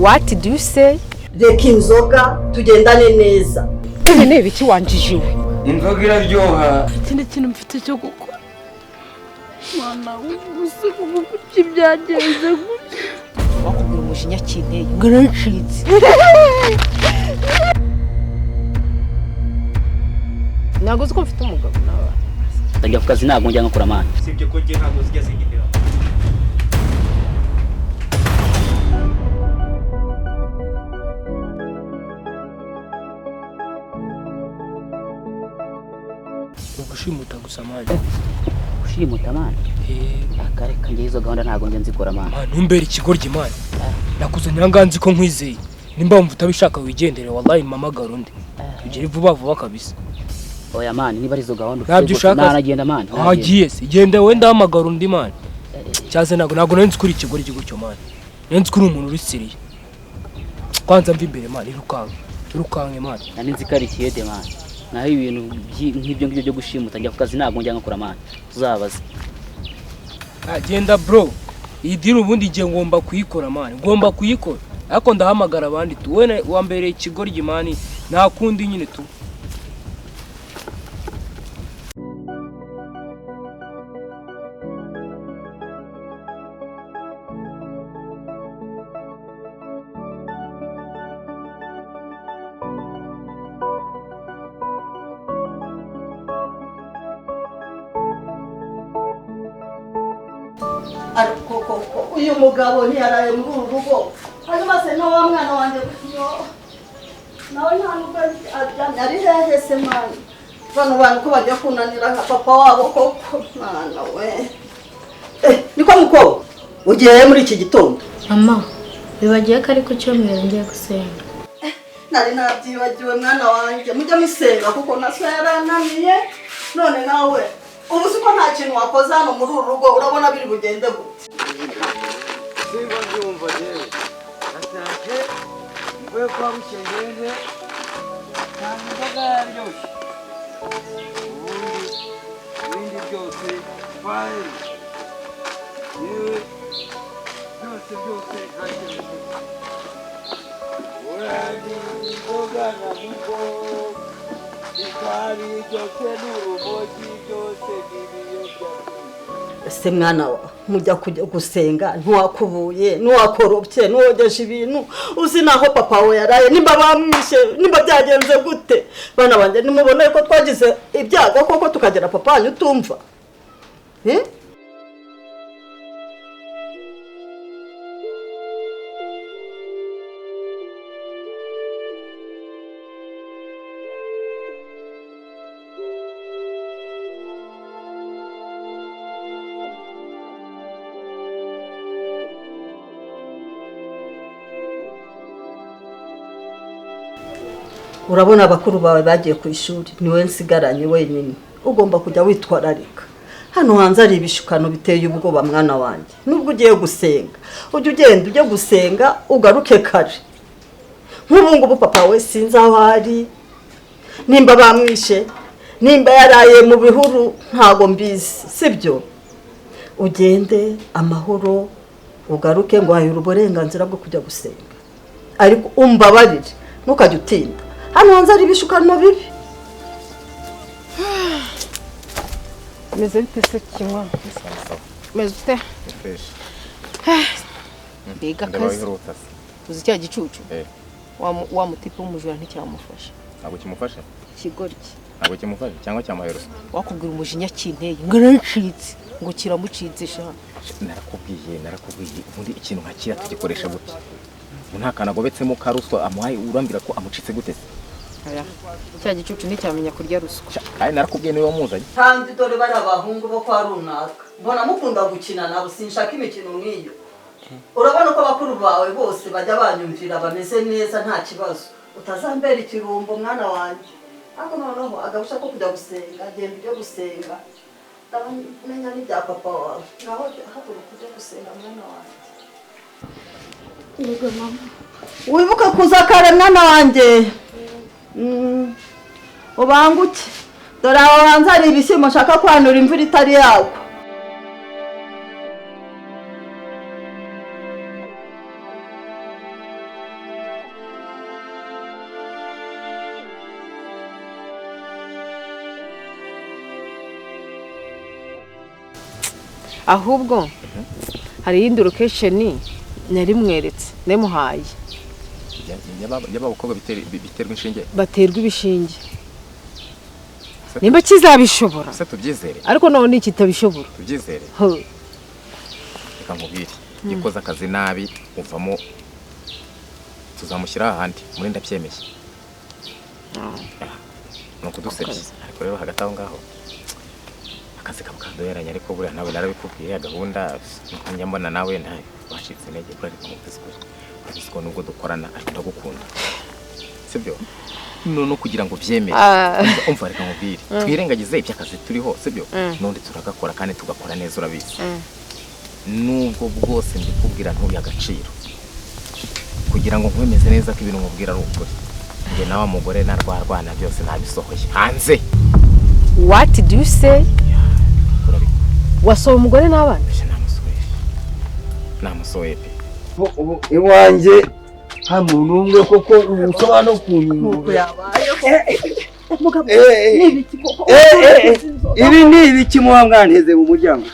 What do you say? Reka inzoga tugendane neza. Ni ibiki wanjijiwe? Inzoga iraryoha. Ikindi kintu mfite cyo gukora. Mwana ubusiku kuki byagenze gutya. Wakubwira umujinya kinteye. Ngaracitse. Ntabwo uzi ko mfite umugabo nawe. Ndajya ku kazi ntabwo njya nkakora amande. Sibyo ko ngiye ntabwo zijya zigirira. Gushimuta gusa manje. Gushimuta manje? Akareka ngiye izo gahunda ntabwo njya nzikora manje. Ntumbere ikigoryi manje. Nakuzanira nganzi ko nkwizeye. Nimba wumva utabishaka wigendere wallahi mama garundi. Tugire vuba vuba kabisa. Oya manje niba ari izo gahunda ntabyo ushaka naragenda manje. Hagiye se genda wenda hamagara undi manje. Cyaze ntabwo nzi kuri ikigoryi gutyo manje. Nzi kuri umuntu urisiriye. Kwanza mvi imbere manje irukanke manje. Nani nzikari kiyede manje. Naho ibintu nk'ibyo byo gushimuta njya ku kazi ntabwo njya nkakora manje. Uzabaza. Agenda bro. Iyi diri ubundi igihe ngomba kuyikora manje. Ngomba kuyikora. Ariko ndahamagara abandi tu. Wene wambere ikigoryi manje nta kundi nyine tu. Ariko uyu mugabo ntiyaraye muri uru rugo. Hanyuma se no wa mwana wanjye nawe nta nubwo ari hehe se mwana. Bano bantu ko bajya kunanira nka papa wabo koko mwana we. Niko muko ugiye muri iki gitondo. Mama bibagiye ko ari ku cyumweru ngiye gusenga. Nari nabyibagiwe mwana wanjye mujya musenga kuko naso yarananiye none nawe ubu siko nta kintu wakoze hano muri uru rugo urabona biri bugende gute. Simba byumva rero. Nasake mwe kwa mukengende. Ntabwo yaryoshye. Ibindi byose fine. Yewe byose ntakintu. Urandi inzoga na mugo. Ikari byose n'urumogi byose n'ibiyobya. Ese mwana mujya kujya gusenga ntiwakubuye ntiwakorobye ntiwogeje ibintu uzi naho papa we yaraye nimba bamwishe nimba byagenze gute bana banje nimubone ko twagize ibyago koko tukagera papa wanyu utumva urabona abakuru bawe bagiye ku ishuri niwe nsigaranye wenyine ugomba kujya witwararika hano hanze ari ibishukano biteye ubwoba mwana wanjye nubwo ugiye gusenga ujye gusenga ugaruke kare nk'ubu ngubu papa we sinzi aho ari nimba bamwishe nimba yaraye mu bihuru ntago mbizi sibyo ugende amahoro ugaruke ngo hayura uburenganzira bwo kujya gusenga ariko umbabarire ntukajye utinda hano hanze ari ibishukano bibi. Meze bite se kinywa? Meze ute? Fresh. Mbega kazi. Uzi cya gicucu? Wa mutipe w'umujura nticyamufasha. Ntabwo kimufasha? Ikigoryi. Ntabwo kimufasha cyangwa cyamahero? Wakubwira umujinya kinteye. Ngaracitse ngo kiramucitse sha. Narakubwiye ubundi ikintu nkakira tugikoresha gute? Nta kanagobetsemo karuswa amuhaye urambira ko amucitse gute? Aya. Cya gicucu nticyamenya kurya ruswa. Kandi narakubwiye niwe wamuzanye. Kandi dore bari abahungu bo kwa runaka. Mbona mukunda gukina nabo sinshaka imikino nk'iyo. Urabona ko bakuru bawe bose bajya banyumvira bameze neza nta kibazo. Utazambera ikirumbo mwana wanjye. Ako noneho agabusha ko kujya gusenga, genda ujye gusenga. Ndamenya n'ibya papa wawe. Naho haguruka kujya gusenga mwana wanjye. Yego mama. Wibuka kuza kare mwana wanjye. Ubanguke. Dore aho hanze hari ibishyimbo nshaka kwanura imvura itari yagwa. ahubwo hari iyindi location nari mweretse nemuhaye y'abakobwa biterwa inshinge baterwa ibishinge nimba kizabishobora se tubyizere ariko none kitabishobora tubyizere ho reka nkubwire gikoza akazi nabi uvamo tuzamushyira ahandi muri ndabyemeye no kudusebya ariko rero hagati aho ngaho akazi kabukandoyeranye ariko buriya nawe narabikubwiye gahunda nyambona nawe nta washitse intege kuri ariko mutiziko nubwo dukorana ariko ndagukunda sibyo no kugira ngo byemere umva reka nkubwire twirengagize iby'akazi turiho sibyo none turagakora kandi tugakora neza urabizi nubwo bwose ndikubwira ntubi agaciro kugira ngo nkwemeze neza ko ibintu mubwira ari ukuri nge nawe mugore narwarwana byose nabisohoye hanze. What did you say? Wasohoye umugore n'abana? Namusohoye pe iwanjye nta muntu umwe koko umusaba no kunyungura. Ibi ni ibiki muba mwanteze mu muryango?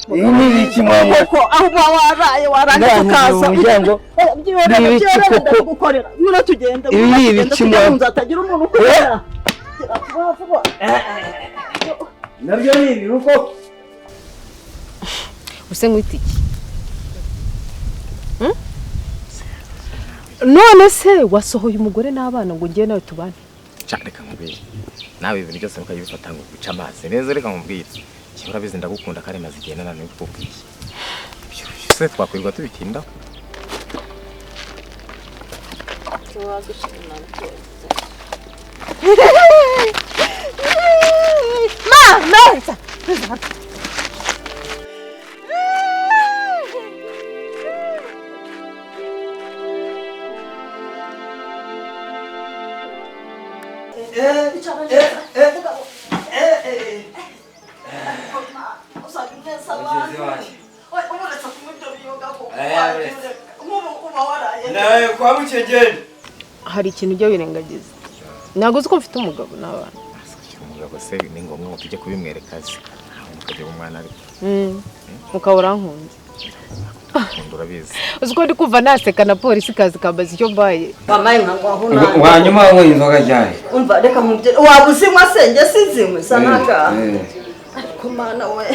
Ibi ni ibiki muba koko aho waraye warangiza ukaza umuryango? Ni ibiki koko gukorera nyura tugende ibi ni ibiki muba nzatagira umuntu ukorera nabyo ni ibiruko use nk'itiki none se wasohoye umugore n'abana ngo ngiye nawe tubane reka nkubwire nawe ibintu byose ukayibifata ngo guca amazi neza reka nkubwire kibura bizi ndagukunda kandi maze igihe nananiwe kukubwiye se twakwirirwa tubitindaho Marta hari ikintu ujya wirengagiza ntabwo uzi ko mfite umugabo n'abana umugabo se ni ngombwa ngo tujye kubimwereka se mukagira umwana ariko ukaba urankunze urabizi uzi ko ndi kumva naseka na polisi kazi kambaza icyo mbaye wamaye nkaho nani wanyuma wanyweye inzoga cyane umva reka mubye waba uzinywa senge sinzinywe sanaga ariko mana we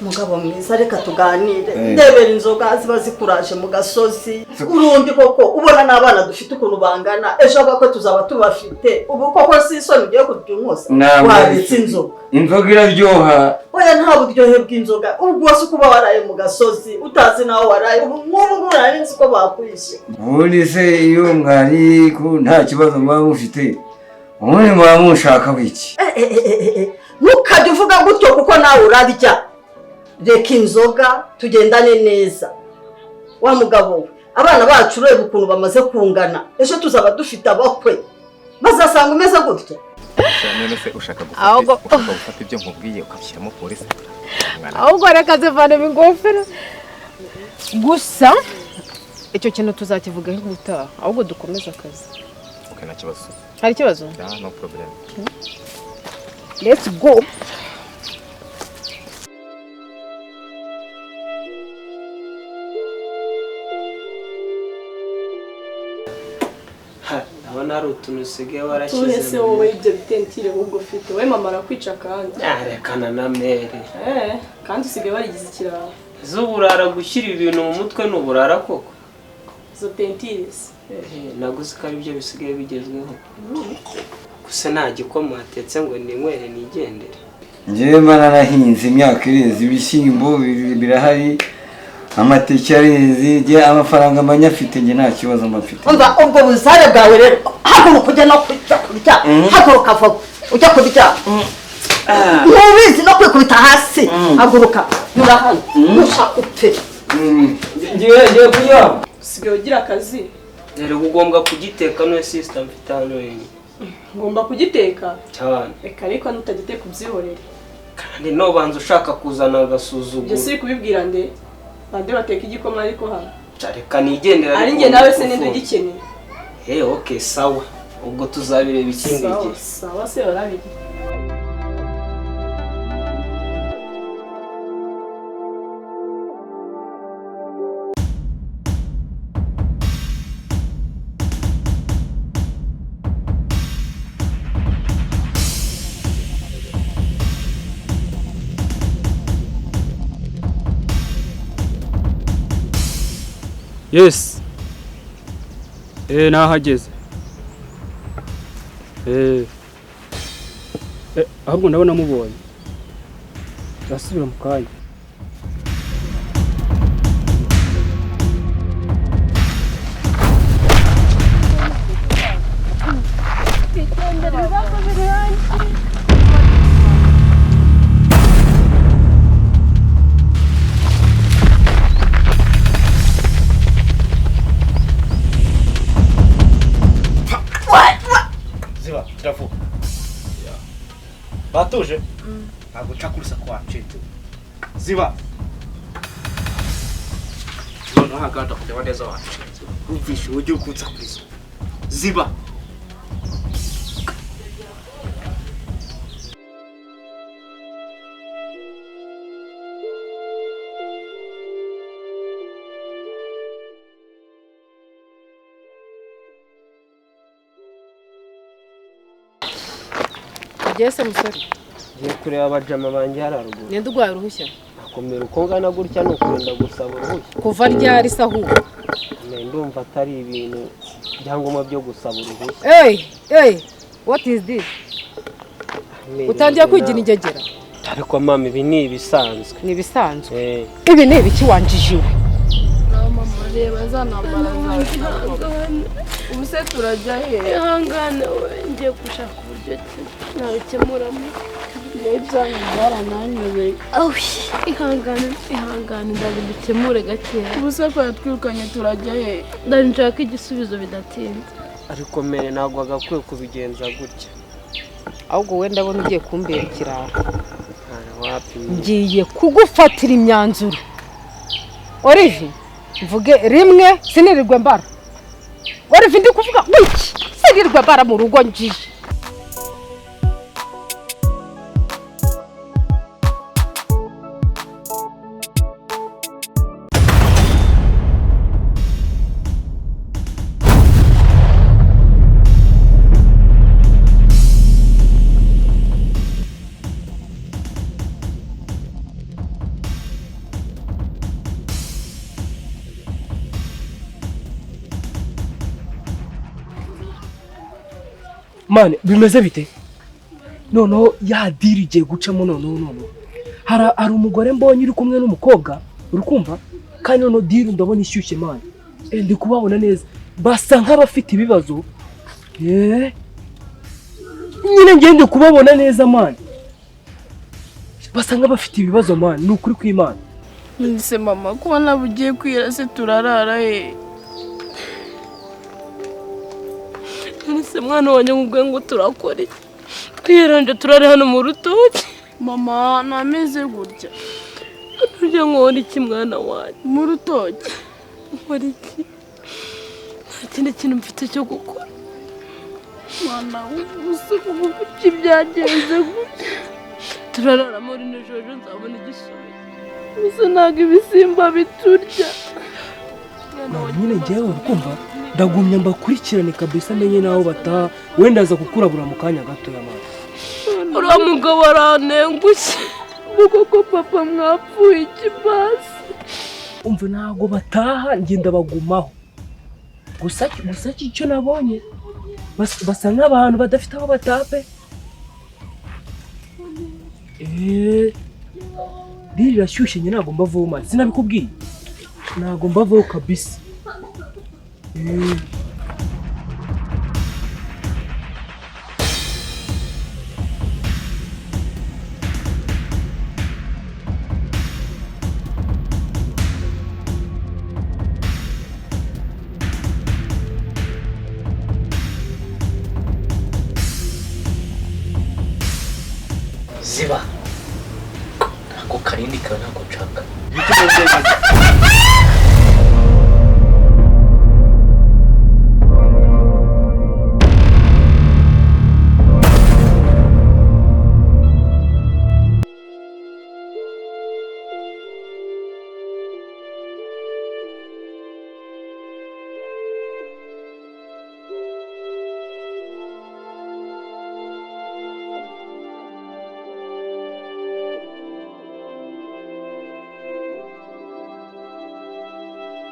mugabo mwiza reka tuganire ndebera inzoga ziba zikuraje mu gasozi urundi koko ubona n'abana dufite ukuntu bangana ejo bako tuzaba tubafite ubu koko si isoni ugiye kurya inkosa wabitse inzoga iraryoha oya nta buryohe bw'inzoga ubwo wose kuba waraye mu gasozi utazi naho waraye nk'ubu nari nzi ko bakwishe ubundi se iyo mwari nta kibazo muba mufite ubundi muba mushaka wiki ntukajya uvuga gutyo kuko nawe urarya reka inzoga tugendane neza wa mugabo we abana bacu ureba ukuntu bamaze kungana ejo tuzaba dufite abakwe bazasanga umeze gutya none se ushaka gufata ibyo nkubwiye ukabishyiramo polisi ahubwo reka zivanemo ingofero gusa icyo kintu tuzakivugaho ubutaha ahubwo dukomeze akazi nta kibazo hari ikibazo no problem let's go abona ari utuntu usigaye warashyize turese wowe ibyo bitentire ahubwo ufite wowe mama arakwica kandi rekana na mere kandi usigaye warigize ikiraro z'uburara gushyira ibintu mu mutwe n'uburara koko izo tentire naguze ko ari byo bisigaye bigezweho gusa nta gikoma watetse ngo ninywere nigendere njyewe mba narahinze imyaka ireze ibishyimbo birahari amateke areze amafaranga mba nyafite njye nta kibazo mba mfite umva ubwo buzare bwawe rero haguruka ujya no kurya haguruka vuba ujya kurya ntubizi no kwikubita hasi haguruka nyura hano ntushaka upfe ngiye kuryama usigaye ugira akazi rero ugomba kugiteka no sister mfite hano wenyine ngomba kugiteka cyane reka ariko nutagiteka ubyihorere kandi no banza ushaka kuzana agasuzuguro ibyo si kubibwira nde bande bateka igikoma ariko hano reka nigendera ari njye nawe se ninde ugikeneye okay sawa ubwo tuzabireba ikindi gihe sawa se barabiri Yes. Nahageze. Ahubwo ndabona mubonye. Asubira mu kanya. Ziba, tiravuga. Batuje? Ntabwo ncakurisa kwa ncete. Ziba. None haganda kureba neza wacu. Umvishe ujye ukunza kurizo. Ziba. Ugeze musore. Ngiye kureba abajama banjye hararuguru. Nende ugwaye uruhushya. Akomera uko ngana gutya no kurenda gusaba uruhushya. Kuva ryari sahu. Ndumva atari ibintu byangombwa byo gusaba uruhushya. What is this? Utangiye kwigira ingegera. Ariko mama ibi ni ibisanzwe. Ni ibisanzwe. Ibi ni ibiki wanjijiwe. Mama reba zanambara zawe. Ubuse turajya he? Ihangane we ngiye gushaka uburyo nabikemuramo. Nebyanyu barananyobeye. Ihangane ndabikemure gakeya. Ubuse ko yatwirukanye turajya he? Ndanshaka igisubizo bidatinze. Ariko mere ntabwo agakwiye kubigenza gutya. Ahubwo we ndabona ugiye kumbera ikiraro. Ngiye kugufatira imyanzuro. Olivier, mvuge rimwe sinirirwe mbara. Olivier ndi kuvuga wiki sinirirwe mbara mu rugo njije. Mane bimeze bite? Noneho ya diri igiye gucamo noneho. Hari umugore mbonye uri kumwe n'umukobwa, uri kumva? Kandi noneho diri ndabona ishyushye mane. Ndi kubabona neza. Basa nk'abafite ibibazo. Nyine ngende kubabona neza mane. Basa nk'abafite ibibazo mane, ni ukuri kw'Imana. Nise mama kuba nabugiye kwira se turarara he? Nise mwana wanjye ngubwe ngo turakore. Twiranje turare hano mu rutoki. Mama nameze gutya. Tujye nkora iki mwana wanjye? Mu rutoki. Nkora iki? Nta kindi kintu mfite cyo gukora. Mwana ubuse kuvuga iki byagenze gutya. Turarara muri nijoro nzabona igisubizo. Ubuse ntabwo ibisimba biturya. Nyine njyewe urukumva ndagumya mbakurikirane kabisa menye naho bataha wenda aza kukurabura mu kanya gato y'amara. Uriya mugabo aranengushye. Vuga ko papa mwapfuye ikibasi. Umva ntabwo bataha ngenda bagumaho. Gusa icyo nabonye basa nk'abantu badafite aho batape. Rirashyushye nyine ntabwo mbavaho mazi. Sinabikubwiye. Ntabwo mbavaho kabisa. Ziba. Nako karindi kawe nako nshaka.